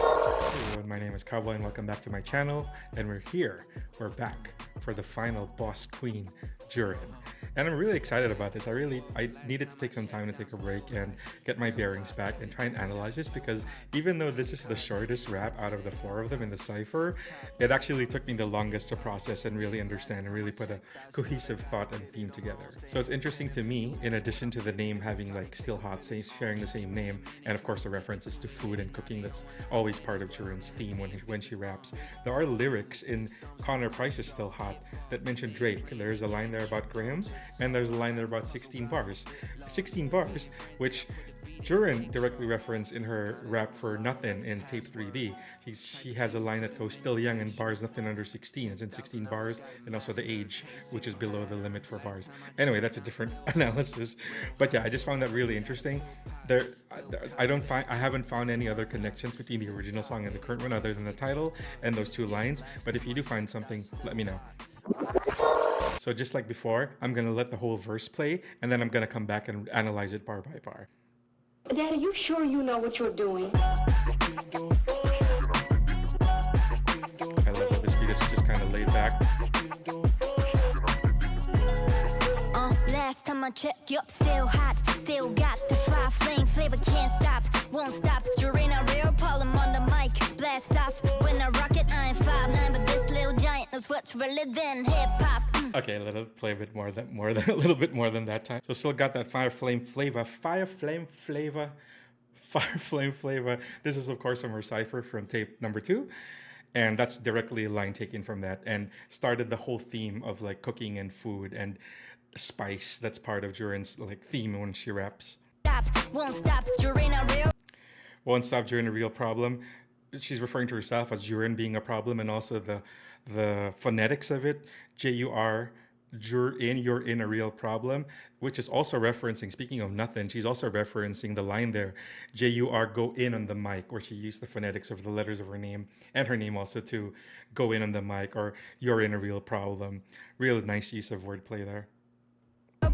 Everyone, my name is Cowboy and welcome back to my channel, and we're back for the final boss queen, Jurin. And I'm really excited about this. I needed to take some time to take a break and get my bearings back and try and analyze this, because even though this is the shortest rap out of the four of them in the cipher, it actually took me the longest to process and really understand and really put a cohesive thought and theme together. So it's interesting to me, in addition to the name having like Still Hot, sharing the same name, and of course the references to food and cooking that's always part of Jurin's theme when she raps, there are lyrics in Connor Price's Still Hot that mention Drake. There's a line there about Graham, and there's a line there about 16 bars. 16 bars, which Jurin directly referenced in her rap for Nothing in Tape 3D. She has a line that goes, still young and bars nothing under 16. It's in 16 bars, and also the age, which is below the limit for bars. Anyway, that's a different analysis. But yeah, I just found that really interesting. I haven't found any other connections between the original song and the current one other than the title and those two lines. But if you do find something, let me know. So just like before, I'm gonna let the whole verse play, and then I'm gonna come back and analyze it bar by bar. Dad, are you sure you know what you're doing? I love how this beat is just kind of laid back. Last time I checked, you up still hot. Still got the fire flame flavor, can't stop, won't stop. During a real problem on the mic, blast off. When I rock it, I ain't 5'9", but this little giant knows what's realer than hip hop. Okay, let it play a bit more than a little bit more than that time. So still got that fire flame flavor. This is of course from her cipher from tape number 2. And that's directly a line taken from that, and started the whole theme of like cooking and food and spice. That's part of Jurin's like theme when she raps. Won't stop during a real. Won't stop during a real problem. She's referring to herself as Jurin being a problem, and also the phonetics of it. J-U-R, Jurin, you're in a real problem, which is also referencing, speaking of nothing, she's also referencing the line there, J-U-R, go in on the mic, where she used the phonetics of the letters of her name and her name also to go in on the mic, or you're in a real problem. Real nice use of wordplay there.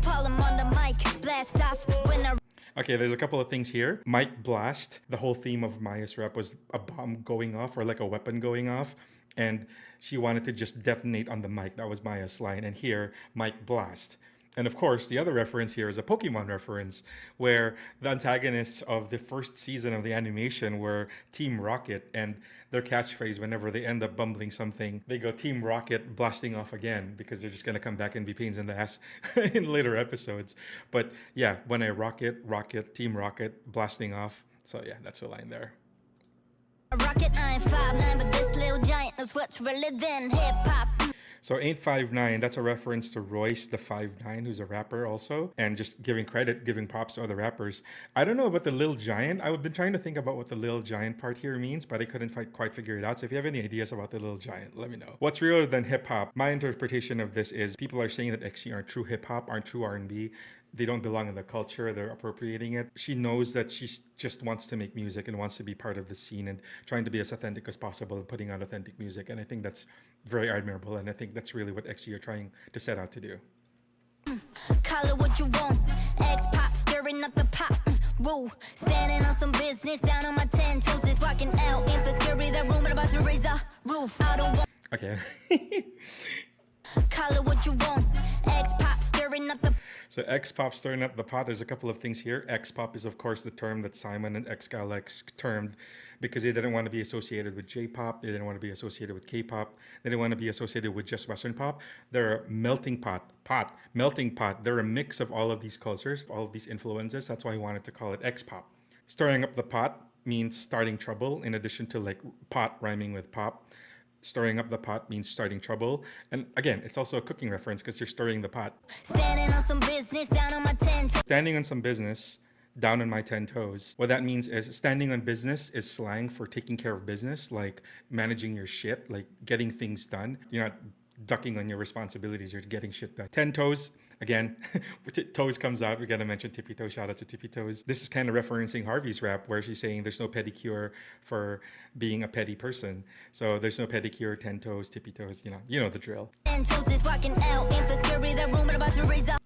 Problem on the mic, blast off when I. Okay, there's a couple of things here. Mic blast. The whole theme of Maya's rap was a bomb going off, or like a weapon going off. And she wanted to just detonate on the mic. That was Maya's line. And here, mic blast. And of course, the other reference here is a Pokemon reference, where the antagonists of the first season of the animation were Team Rocket, and their catchphrase whenever they end up bumbling something, they go Team Rocket blasting off again, because they're just going to come back and be pains in the ass in later episodes. But yeah, when I rocket, Team Rocket blasting off. So yeah, that's the line there. Rocket, I ain't 5'9", but this little giant knows what's realer than hip hop. So ain't 5'9", that's a reference to Royce, the 5'9", who's a rapper also, and just giving props to other rappers. I don't know about the Lil Giant. I've been trying to think about what the Lil Giant part here means, but I couldn't quite figure it out. So if you have any ideas about the Lil Giant, let me know. What's realer than hip hop? My interpretation of this is people are saying that XG aren't true hip hop, aren't true R&B. They don't belong in the culture, they're appropriating it. She knows that she just wants to make music and wants to be part of the scene and trying to be as authentic as possible and putting out authentic music. And I think that's very admirable, and I think that's really what XG are trying to set out to do. Call it what you want. X-pop stirring up the pot. Woo, standing on some business down on my 10 toes. Is walking out in for scary, that room about to raise a roof. I don't want. Okay. Call it what you want. X-pop stirring up the. So X-pop stirring up the pot. There's a couple of things here. X-pop is of course the term that Simon and X termed because they didn't want to be associated with J-pop. They didn't want to be associated with K-pop. They didn't want to be associated with just Western pop. They're a melting pot. They're a mix of all of these cultures, all of these influences. That's why I wanted to call it X-pop. Stirring up the pot means starting trouble, in addition to like pot rhyming with pop. Stirring up the pot means starting trouble. And again, it's also a cooking reference because you're stirring the pot. Standing on some business down on my 10 toes. Standing on some business down on my 10 toes. What that means is standing on business is slang for taking care of business, like managing your shit, like getting things done. You're not ducking on your responsibilities, you're getting shit done. 10 toes. Again, toes comes out. We gotta mention Tippy Toes. Shout out to Tippy Toes. This is kind of referencing Harvey's rap, where she's saying there's no pedicure for being a petty person. So there's no pedicure, 10 toes, Tippy Toes. You know the drill. 10 toes is walking out in for scary, that room about to raise a.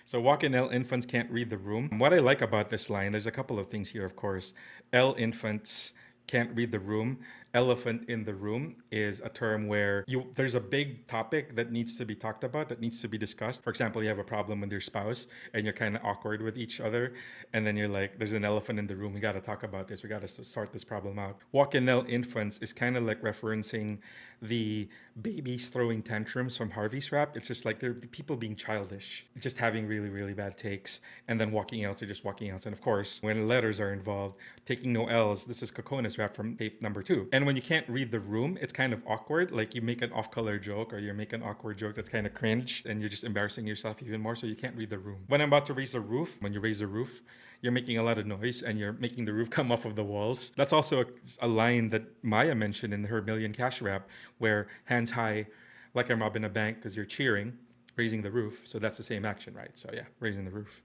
So walking L infants can't read the room. What I like about this line, there's a couple of things here, of course. L infants can't read the room. Elephant in the room is a term where there's a big topic that needs to be talked about, that needs to be discussed. For example, you have a problem with your spouse and you're kind of awkward with each other, and then you're like, there's an elephant in the room, we got to talk about this, we got to sort this problem out. Walk-in-L infants is kind of like referencing the babies throwing tantrums from Harvey's Rap. It's just like they're people being childish, just having really, really bad takes, and then walking outs are just walking outs. And of course, when letters are involved, taking no L's. This is Cocona's rap from tape number 2. And when you can't read the room, it's kind of awkward. Like you make an off-color joke or you make an awkward joke that's kind of cringe, and you're just embarrassing yourself even more, so you can't read the room. When I'm about to raise a roof, when you raise a roof, you're making a lot of noise and you're making the roof come off of the walls. That's also a line that Maya mentioned in her Million Cash rap, where hands high like I'm robbing a bank because you're cheering, raising the roof. So that's the same action, right? So yeah, raising the roof.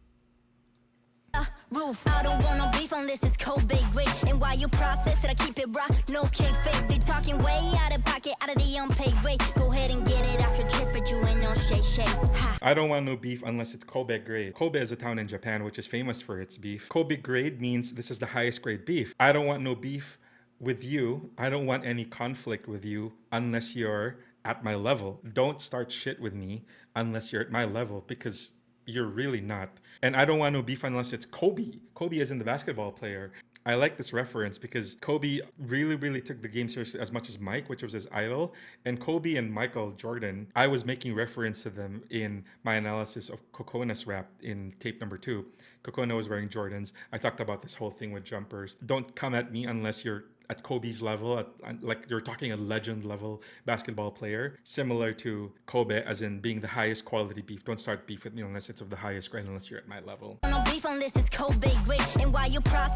Roof, I don't want no beef unless it's Kobe grade. And while you process it, I keep it raw, no kayfabe. They talking way out of pocket, out of the unpaid grade. Go ahead and get it off your chest, but you ain't no Shay. Ha. I don't want no beef unless it's Kobe grade. Kobe is a town in Japan which is famous for its beef. Kobe grade means this is the highest grade beef. I don't want no beef with you. I don't want any conflict with you unless you're at my level. Don't start shit with me unless you're at my level, because you're really not. And I don't want no beef unless it's Kobe. Kobe is in the basketball player. I like this reference because Kobe really, really took the game seriously as much as Mike, which was his idol. And Kobe and Michael Jordan, I was making reference to them in my analysis of Cocona's rap in tape number 2. Cocona was wearing Jordans. I talked about this whole thing with jumpers. Don't come at me unless you're at Kobe's level, like you're talking a legend level basketball player, similar to Kobe as in being the highest quality beef. Don't start beef with me unless it's of the highest grade, unless you're at my level. No beef unless it's Kobe grade. And while you process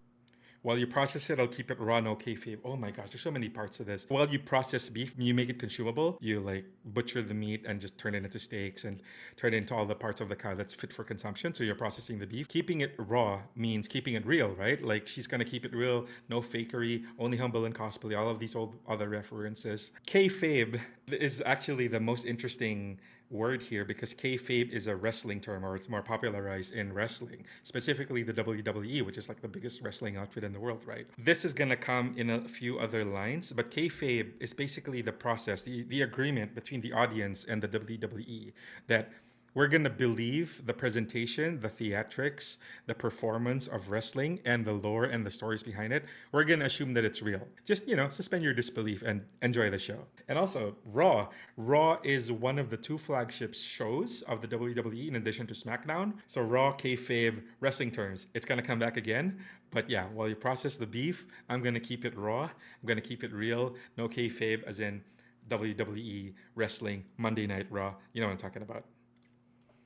While you process it, I'll keep it raw, no kayfabe. Oh my gosh, there's so many parts to this. While you process beef, you make it consumable. You like butcher the meat and just turn it into steaks and turn it into all the parts of the cow that's fit for consumption. So you're processing the beef. Keeping it raw means keeping it real, right? Like she's gonna keep it real, no fakery, only humble and cosplay, all of these old other references. Kayfabe is actually the most interesting word here because kayfabe is a wrestling term, or it's more popularized in wrestling, specifically the WWE, which is like the biggest wrestling outfit in the world, right? This is gonna come in a few other lines, but kayfabe is basically the process, the agreement between the audience and the WWE that we're gonna believe the presentation, the theatrics, the performance of wrestling, and the lore and the stories behind it. We're gonna assume that it's real. Just, suspend your disbelief and enjoy the show. And also, Raw. Raw is one of the 2 flagship shows of the WWE in addition to SmackDown. So Raw, kayfabe, wrestling terms. It's gonna come back again. But yeah, while you process the beef, I'm gonna keep it raw. I'm gonna keep it real. No kayfabe as in WWE, wrestling, Monday Night Raw. You know what I'm talking about.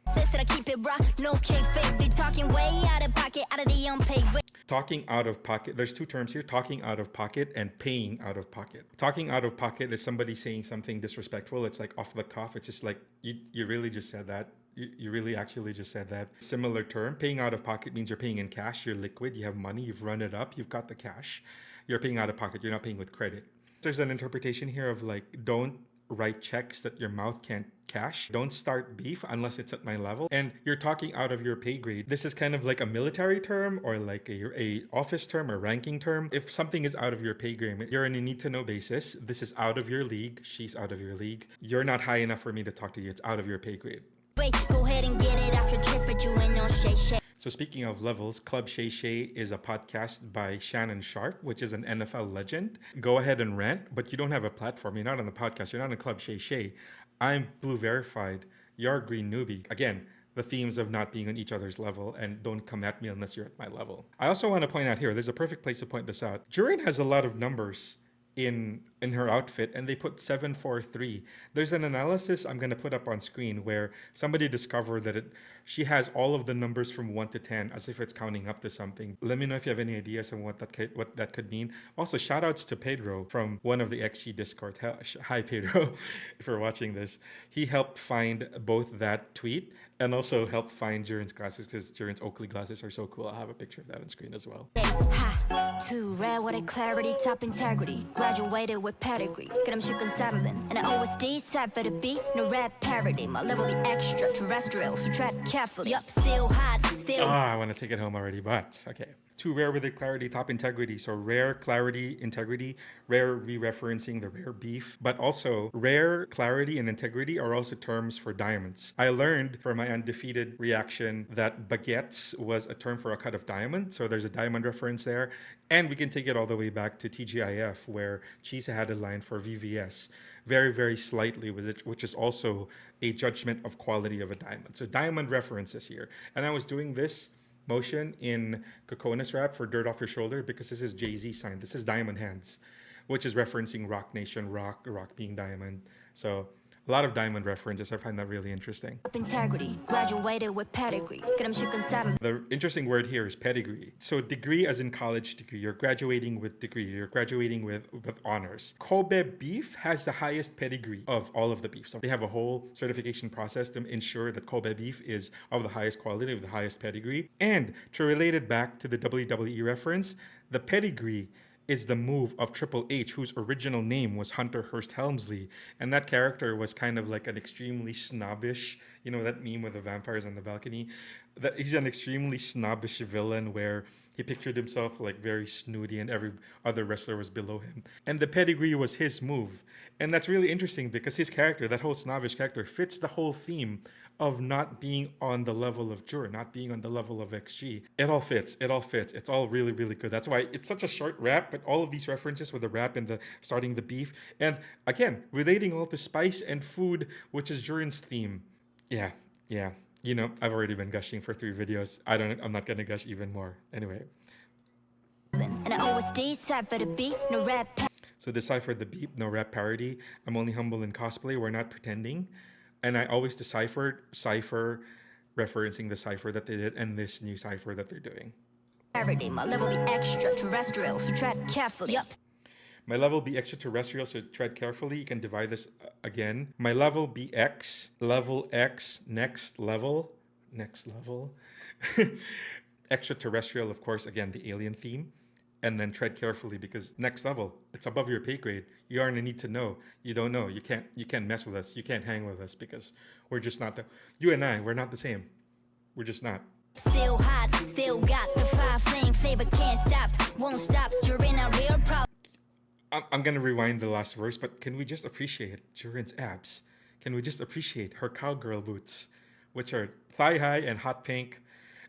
I keep it raw, no kayfabe. They talking way out of pocket, out of the unpaid grade. Talking out of pocket. There's 2 terms here, talking out of pocket and paying out of pocket. Talking out of pocket is somebody saying something disrespectful. It's like off the cuff. It's just like, you really just said that. You really actually just said that. Similar term. Paying out of pocket means you're paying in cash. You're liquid. You have money. You've run it up. You've got the cash. You're paying out of pocket. You're not paying with credit. There's an interpretation here of like, don't write checks that your mouth can't cash. Don't start beef unless it's at my level. And you're talking out of your pay grade. This is kind of like a military term or like a office term or ranking term. If something is out of your pay grade, you're in a need to know basis. This is out of your league. She's out of your league. You're not high enough for me to talk to you. It's out of your pay grade. Go ahead and get it off your chest, but you ain't no Shay. So speaking of levels, Club Shay is a podcast by Shannon Sharp, which is an NFL legend. Go ahead and rant, but you don't have a platform. You're not on the podcast. You're not on Club Shay. I'm blue verified. You're green newbie. Again, the themes of not being on each other's level, and don't come at me unless you're at my level. I also want to point out here, there's a perfect place to point this out. Jurin has a lot of numbers in her outfit, and they put 743. There's an analysis I'm going to put up on screen where somebody discovered that she has all of the numbers from 1 to 10 as if it's counting up to something. Let me know if you have any ideas on what that could mean. Also, shoutouts to Pedro from one of the XG Discord. Hi Pedro, if you're watching this. He helped find both that tweet and also helped find Jurin's glasses because Jurin's Oakley glasses are so cool. I'll have a picture of that on screen as well. Too rare with a clarity, top integrity. Graduated with pedigree. Get them shit unsettling. And I always decide for the beat, no rap parody. My level be extraterrestrial, so tread carefully. Yup, still hot, still. I want to take it home already, but okay. 2 rare with clarity, top integrity. So rare, clarity, integrity. Rare re-referencing the rare beef. But also rare, clarity, and integrity are also terms for diamonds. I learned from my undefeated reaction that baguettes was a term for a cut of diamond. So there's a diamond reference there. And we can take it all the way back to TGIF, where Chisa had a line for VVS. Very, very slightly, which is also a judgment of quality of a diamond. So diamond references here. And I was doing this motion in Kokona's rap for Dirt Off Your Shoulder because this is Jay-Z sign. This is Diamond Hands, which is referencing Rock Nation, rock being diamond. So a lot of diamond references. I find that really interesting. Integrity, graduated with pedigree. The interesting word here is pedigree. So degree as in college degree. You're graduating with degree. You're graduating with honors. Kobe beef has the highest pedigree of all of the beef. So they have a whole certification process to ensure that Kobe beef is of the highest quality, of the highest pedigree. And to relate it back to the WWE reference, the pedigree is the move of Triple H, whose original name was Hunter Hearst Helmsley. And that character was kind of like an extremely snobbish, you know, that meme with the vampires on the balcony? That he's an extremely snobbish villain where he pictured himself like very snooty and every other wrestler was below him. And the pedigree was his move. And that's really interesting because his character, that whole snobbish character, fits the whole theme of not being on the level of Jurin, not being on the level of XG. It all fits. It all fits. It's all really, really good. That's why it's such a short rap, but all of these references with the rap and the starting the beef. And again, relating all to spice and food, which is Jurin's theme. Yeah. You know, I've already been gushing for 3 videos. I'm not gonna gush even more. Anyway. And I always decipher the beat, no rap. So decipher the beat, no rap parody. I'm only humble in cosplay. We're not pretending. And I always deciphered cipher, referencing the cipher that they did and this new cipher that they're doing. My level be extraterrestrial, so tread carefully. Yep. My level be extraterrestrial, so tread carefully. You can divide this again. My level be X, level X, next level. Extraterrestrial, of course, again, the alien theme. And then tread carefully because next level, it's above your pay grade. You are in a need to know. You don't know. You can't mess with us. You can't hang with us because we're just not you and I, we're not the same. We're just not. Still hot, still got the fire flame flavor, can't stop, won't stop, you're in a real problem. I'm gonna rewind the last verse, but can we just appreciate Jurin's abs? Can we just appreciate her cowgirl boots, which are thigh high and hot pink,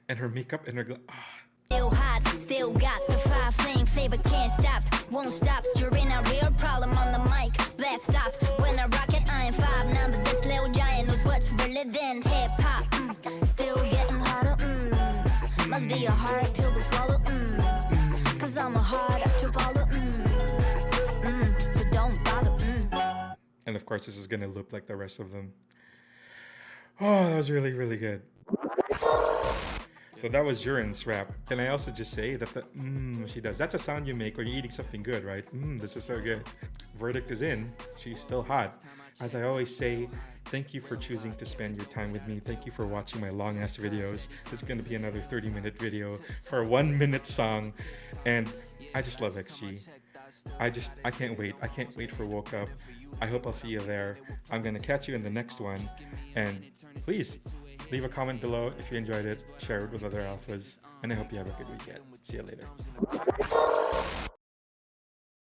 and her makeup and her Still hot, still got the fire flame flavor, can't stop, won't stop, you're in a real problem on the mic, blast off, when I rock it, I ain't 5'9", but this little giant knows what's really then hip-hop, still getting hotter, must be a hard pill to swallow, cause I'm a hard act to follow, so don't bother, And of course this is gonna loop like the rest of them. Oh, that was really, really good. So that was Jurin's rap. Can I also just say that the she does, that's a sound you make when you're eating something good, right? This is so good. Verdict is in. She's still hot. As I always say, thank you for choosing to spend your time with me. Thank you for watching my long ass videos. This is going to be another 30-minute video for a 1-minute song. And I just love XG. I can't wait. I can't wait for Woke Up. I hope I'll see you there. I'm going to catch you in the next one. And please leave a comment below if you enjoyed it. Share it with other alphas. And I hope you have a good weekend. See you later.